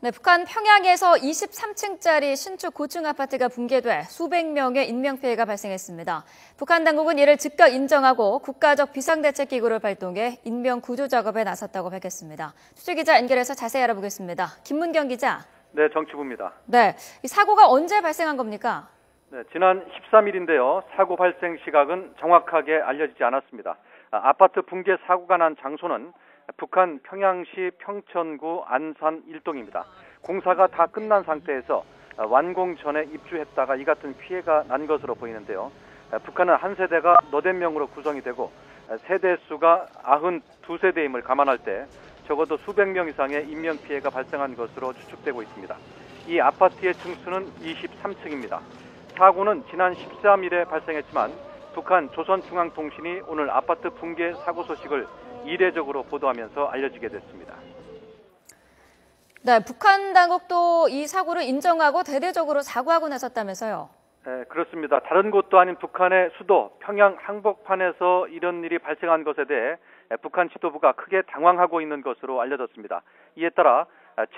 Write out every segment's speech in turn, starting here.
네, 북한 평양에서 23층짜리 신축 고층 아파트가 붕괴돼 수백 명의 인명피해가 발생했습니다. 북한 당국은 이를 즉각 인정하고 국가적 비상대책기구를 발동해 인명구조 작업에 나섰다고 밝혔습니다. 취재기자 연결해서 자세히 알아보겠습니다. 김문경 기자. 네, 정치부입니다. 네, 이 사고가 언제 발생한 겁니까? 네, 지난 13일인데요. 사고 발생 시각은 정확하게 알려지지 않았습니다. 아파트 붕괴 사고가 난 장소는 북한 평양시 평천구 안산 1동입니다. 공사가 다 끝난 상태에서 완공 전에 입주했다가 이 같은 피해가 난 것으로 보이는데요. 북한은 한 세대가 너댓 명으로 구성이 되고 세대 수가 92세대임을 감안할 때 적어도 수백 명 이상의 인명피해가 발생한 것으로 추측되고 있습니다. 이 아파트의 층수는 23층입니다. 사고는 지난 13일에 발생했지만 북한 조선중앙통신이 오늘 아파트 붕괴 사고 소식을 이례적으로 보도하면서 알려지게 됐습니다. 네, 북한 당국도 이 사고를 인정하고 대대적으로 사과하고 나섰다면서요? 네, 그렇습니다. 다른 곳도 아닌 북한의 수도 평양 항복판에서 이런 일이 발생한 것에 대해 북한 지도부가 크게 당황하고 있는 것으로 알려졌습니다. 이에 따라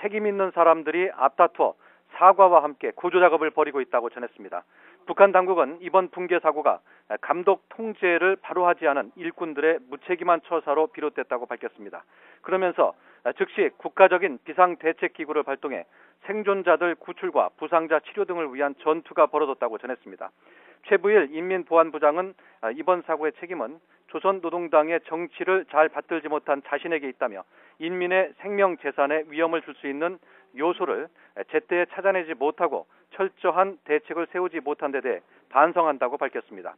책임 있는 사람들이 앞다투어 사과와 함께 구조 작업을 벌이고 있다고 전했습니다. 북한 당국은 이번 붕괴 사고가 감독 통제를 바로 하지 않은 일꾼들의 무책임한 처사로 비롯됐다고 밝혔습니다. 그러면서 즉시 국가적인 비상대책기구를 발동해 생존자들 구출과 부상자 치료 등을 위한 전투가 벌어졌다고 전했습니다. 최부일 인민보안부장은 이번 사고의 책임은 조선노동당의 정치를 잘 받들지 못한 자신에게 있다며 인민의 생명 재산에 위험을 줄 수 있는 요소를 제때 찾아내지 못하고 철저한 대책을 세우지 못한 데 대해 반성한다고 밝혔습니다.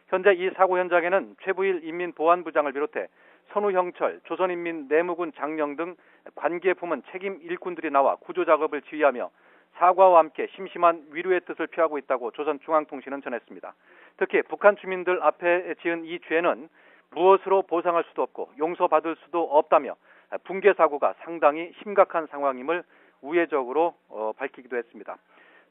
현재 이 사고 현장에는 최부일 인민보안부장을 비롯해 선우형철, 조선인민내무군 장령 등 관계 부문 책임 일꾼들이 나와 구조 작업을 지휘하며 사과와 함께 심심한 위로의 뜻을 표하고 있다고 조선중앙통신은 전했습니다. 특히 북한 주민들 앞에 지은 이 죄는 무엇으로 보상할 수도 없고 용서받을 수도 없다며 붕괴 사고가 상당히 심각한 상황임을 우회적으로 밝히기도 했습니다.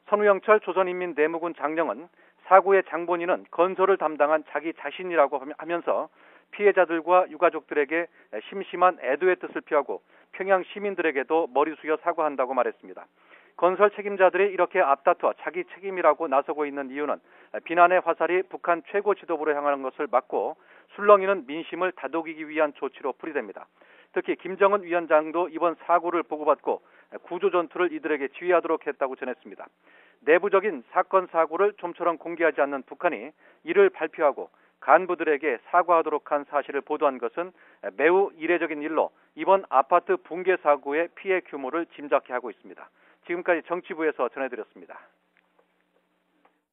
선우영철 조선인민내무군 장령은 사고의 장본인은 건설을 담당한 자기 자신이라고 하면서 피해자들과 유가족들에게 심심한 애도의 뜻을 표하고 평양 시민들에게도 머리 숙여 사과한다고 말했습니다. 건설 책임자들이 이렇게 앞다투어 자기 책임이라고 나서고 있는 이유는 비난의 화살이 북한 최고 지도부로 향하는 것을 막고 술렁이는 민심을 다독이기 위한 조치로 풀이됩니다. 특히 김정은 위원장도 이번 사고를 보고받고 구조 전투를 이들에게 지휘하도록 했다고 전했습니다. 내부적인 사건 사고를 좀처럼 공개하지 않는 북한이 이를 발표하고 간부들에게 사과하도록 한 사실을 보도한 것은 매우 이례적인 일로 이번 아파트 붕괴 사고의 피해 규모를 짐작케 하고 있습니다. 지금까지 정치부에서 전해드렸습니다.